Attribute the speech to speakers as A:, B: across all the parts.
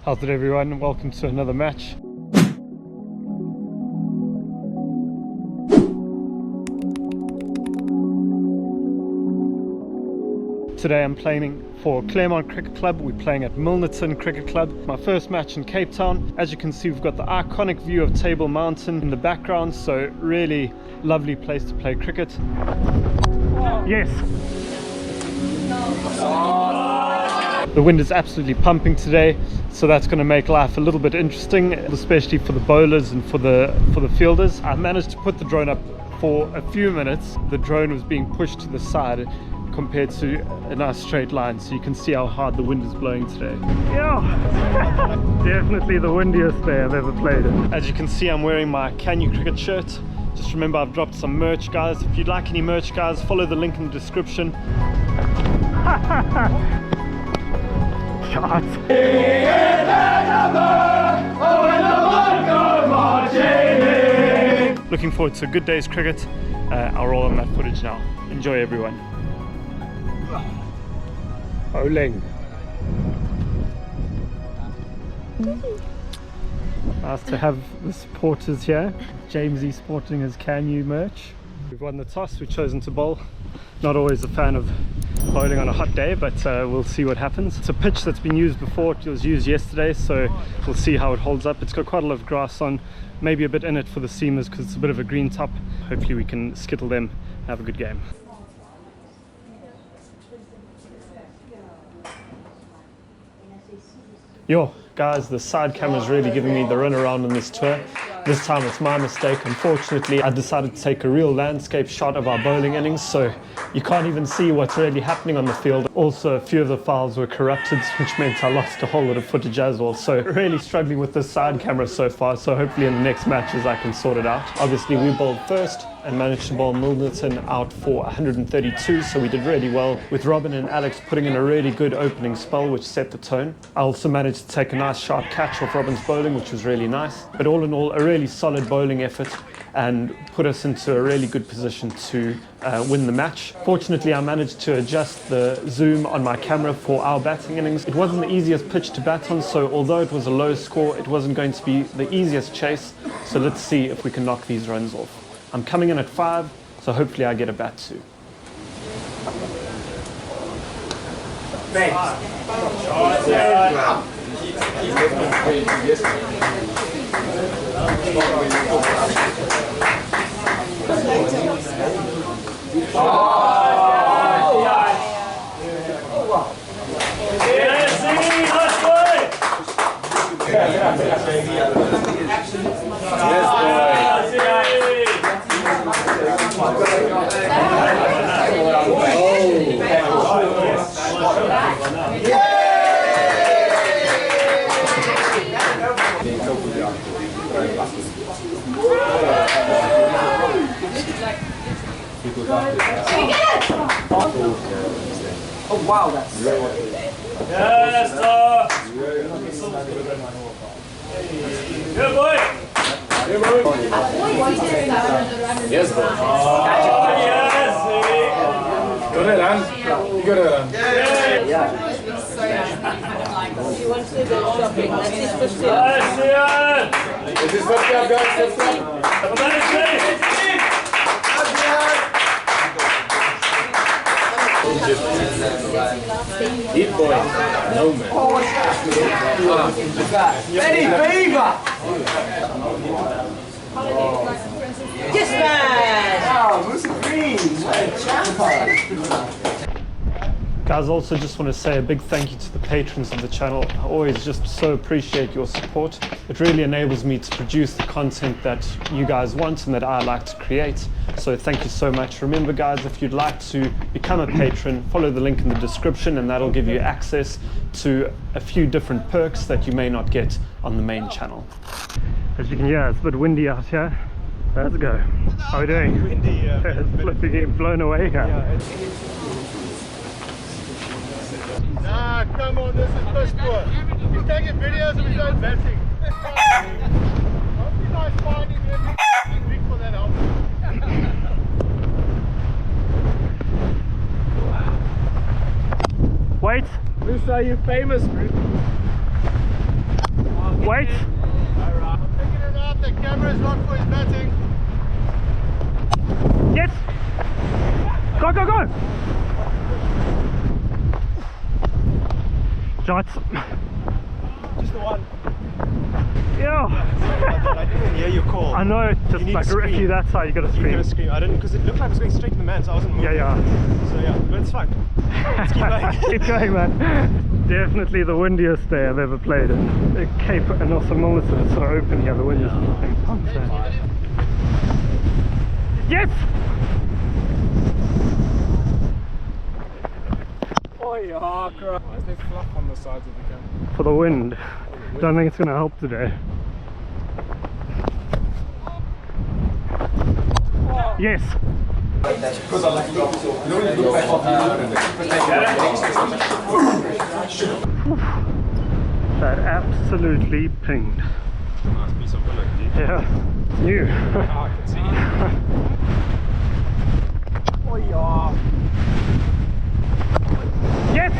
A: How's it, everyone? Welcome to another match. Today I'm playing for Claremont Cricket Club. We're playing at Milnerton Cricket Club. My first match in Cape Town. As you can see, we've got the iconic view of Table Mountain in the background, so really lovely place to play cricket. Yes! The wind is absolutely pumping today, so that's going to make life a little bit interesting, especially for the bowlers and for the fielders. I managed to put the drone up for a few minutes. The drone was being pushed to the side compared to a nice straight line, so you can see how hard the wind is blowing today. Yeah, definitely the windiest day I've ever played in. As you can see, I'm wearing my Can You Cricket shirt. Just remember, I've dropped some merch, guys. If you'd like any merch, guys, follow the link in the description. Shots. Looking forward to a good day's cricket. I'll roll on that footage now. Enjoy, everyone. Bowling. Nice to have the supporters here. Jamesy sporting his Can You merch. We've won the toss, we've chosen to bowl. Not always a fan of bowling on a hot day, but we'll see what happens. It's a pitch that's been used before. It was used yesterday, so we'll see how it holds up. It's got quite a lot of grass on, maybe a bit in it for the seamers because it's a bit of a green top. Hopefully we can skittle them, have a good game. Yo, guys, the side camera's really giving me the run around on this tour. This time it's my mistake. Unfortunately, I decided to take a real landscape shot of our bowling innings, so you can't even see what's really happening on the field. Also, a few of the files were corrupted, which meant I lost a whole lot of footage as well. So really struggling with this side camera so far, so hopefully in the next matches I can sort it out. Obviously, we bowled first and managed to bowl Milnerton out for 132, so we did really well, with Robin and Alex putting in a really good opening spell, which set the tone. I also managed to take a nice sharp catch off Robin's bowling, which was really nice. But all in all, a really solid bowling effort and put us into a really good position to win the match. Fortunately, I managed to adjust the zoom on my camera for our batting innings. It wasn't the easiest pitch to bat on, so although it was a low score, it wasn't going to be the easiest chase. So let's see if we can knock these runs off. I'm coming in at 5, so hopefully I get a bat too.
B: Oh wow, that's
A: Yes, sir! Good boy!
C: Yes, boy.
A: Oh, yes!
C: Good run. Good run.
B: you want to go shopping. That's his first year.
A: Nice, Ian!
C: Is this what you have, guys?
A: Come on, it's
C: Deep boy. No, man.
B: Ready, Beaver! Yes, man! Oh, Mr. Green!
A: Guys, also just want to say a big thank you to the patrons of the channel. I always just so appreciate your support. It really enables me to produce the content that you guys want and that I like to create. So thank you so much. Remember, guys, if you'd like to become a patron, follow the link in the description and that'll give you access to a few different perks that you may not get on the main channel. As you can hear, it's a bit windy out here. Let's go. How are we doing? Windy, yeah. It's flipping, getting blown away here. Yeah,
D: nah, come on, this is first tour. He's taking videos of his own batting. Won't be nice finding him every week for that helmet.
A: Wait!
D: Bruce, are you famous, Bruce?
A: Wait.
D: I'm picking it up. The camera is not for his batting.
A: Yes. Go, go, go. Shots.
E: Just the one.
A: Yeah.
E: I didn't even hear your call.
A: I know, just
E: need
A: like
E: to
A: if you
E: scream.
A: that side, you gotta
E: You
A: scream.
E: gotta scream. I didn't, because it looked like it was going straight to the man, so I wasn't moving.
A: Yeah, yeah.
E: So yeah, but it's fine. Let's keep going.
A: Keep going, man. Definitely the windiest day I've ever played in. The Cape and also Milnerton, it's sort of open here, the wind is constant. Yes!
C: Oh yeah, crap. Why is there fluff on the sides of the camera?
A: For the wind. Don't think it's going to help today. Yes! That absolutely pinged.
E: Nice piece of work, dude.
A: Yeah, it's new.
E: I can see. Oh yeah.
A: Yes!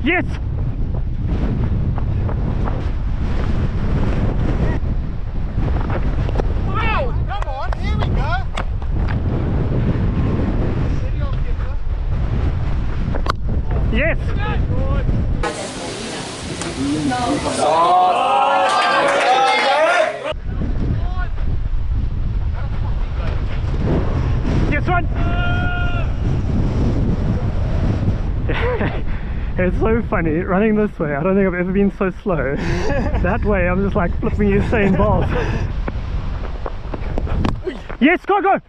A: Yes!
D: Wow! Come on, here we go. Steady on, Kipper.
A: Yes! Yes, one! It's so funny running this way. I don't think I've ever been so slow. That way I'm just like flipping Usain Bolt. Yes, go, go!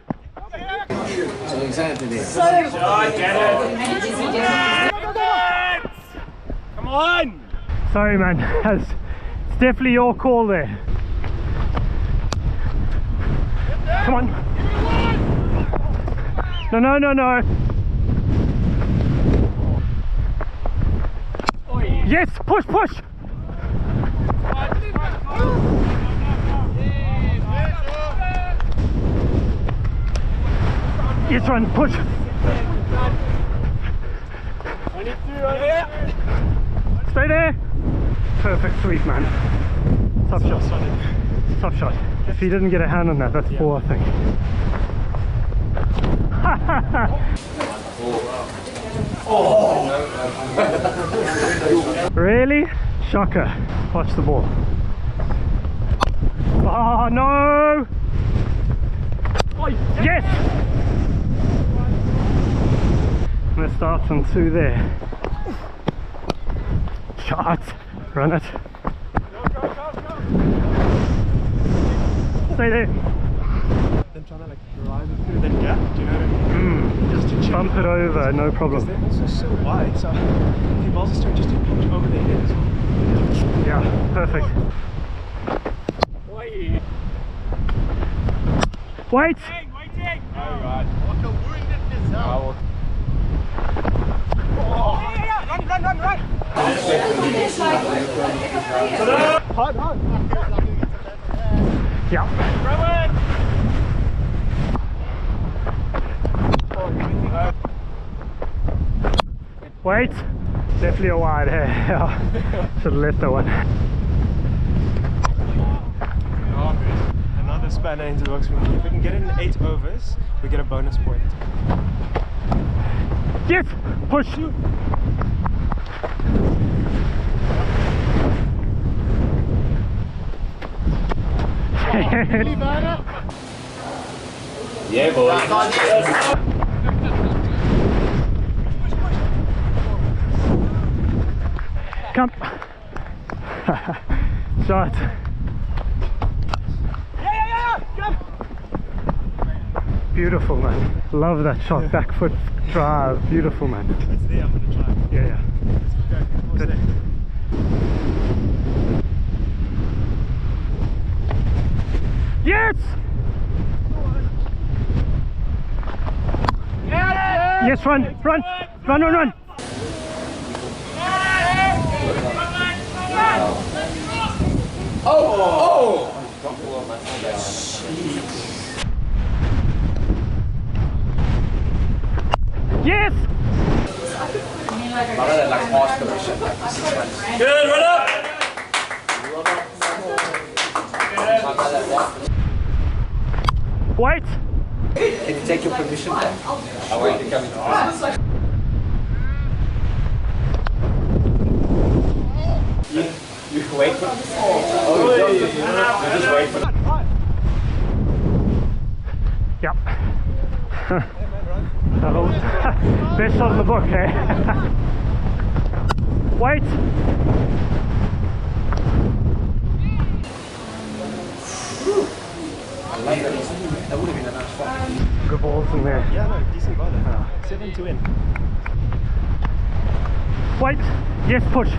C: So excited today.
E: Come on!
A: Sorry, man. It's definitely your call there. Come on. No, no, no, no. Yes, push, push. Yes, run, push. Stay there. Perfect sweep, man. Tough shot. Tough shot. If he didn't get a hand on that, that's 4, I think. Really? Shocker. Watch the ball. Oh no! Yes! I'm going to start on 2 there. Shot! Run it. Stay there.
E: Then trying to like drive it through that gap, do you know what I mean? Just to check.
A: Bump it over, no problem.
E: They're also so wide, so if your balls are straight, just to punch over their heads.
A: Yeah, perfect. Wait!
E: Alright.
D: Like a wounded gazelle.
E: Run!
D: Hard.
A: Yeah. Wait! Definitely a wide here. Yeah. Should have left that one.
E: Another spanner into the box. If we can get it in 8 overs, we get a bonus point.
A: Yes! Push!
C: Yeah, boy.
A: Come! Shot! Beautiful, man. Love that shot. Back foot drive. Beautiful, man.
E: It's there, I'm gonna try.
A: Yeah, yeah.
E: Good.
A: Yes! Yes, run, run, run, run, run.
C: Oh!
A: Yes!
C: Good, run up!
A: Wait!
F: Can you take your permission then? I want you to come into You wait for you just wait for
A: Yep. Best shot in the book, eh? Wait!
F: That would have been a nice shot.
A: Good balls in there.
E: Yeah, no, decent bowler. 7 to win.
A: Wait! Yes, push!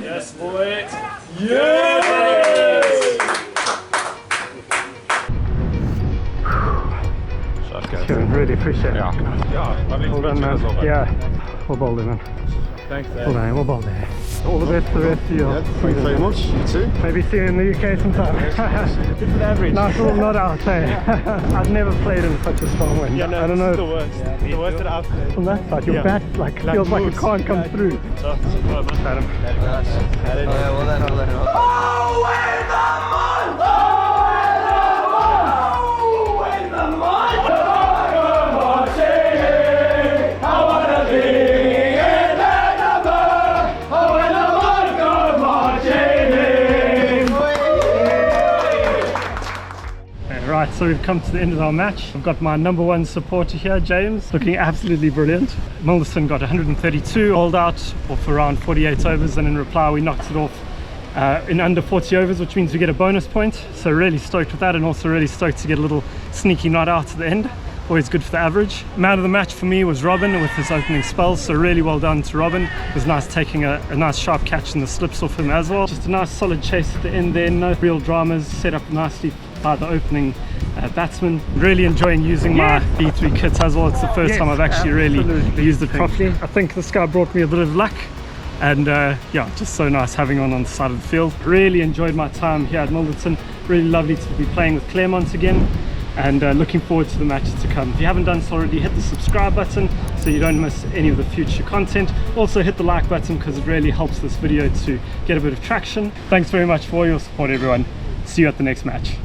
C: Yes, boy. Yes!
A: Kieran, really appreciate it.
C: Yeah, lovely
A: Well done, man. Yeah, well bowled, man.
C: Thanks,
A: Well done, well bowled there. All the best for the rest of your
D: Thanks very much. You too.
A: Maybe see you in the UK sometime.
E: Good for the average.
A: Nice little nod out there. I've never played in such a strong wind.
E: Yeah, no,
A: I don't know.
E: the worst. The worst that I've played.
A: From that side, your
E: Yeah.
A: bat like feels like it
E: moves.
A: can't come through. Adam. Right, so we've come to the end of our match. I've got my number one supporter here, James, looking absolutely brilliant. Milnerton got 132, bowled out off around 48 overs, and in reply we knocked it off in under 40 overs, which means we get a bonus point. So really stoked with that, and also really stoked to get a little sneaky knot out at the end. Always good for the average. Man of the match for me was Robin with his opening spells, so really well done to Robin. It was nice taking a nice sharp catch in the slips off him as well. Just a nice solid chase at the end there, no real dramas, set up nicely by the opening batsman. Really enjoying using my B3 kits as well. It's the first time I've actually really used it properly. I think this guy brought me a bit of luck, and yeah, just so nice having on the side of the field. Really enjoyed my time here at Milnerton. Really lovely to be playing with Claremont again, and looking forward to the matches to come. If you haven't done so already, hit the subscribe button so you don't miss any of the future content. Also hit the like button because it really helps this video to get a bit of traction. Thanks very much for all your support, everyone. See you at the next match.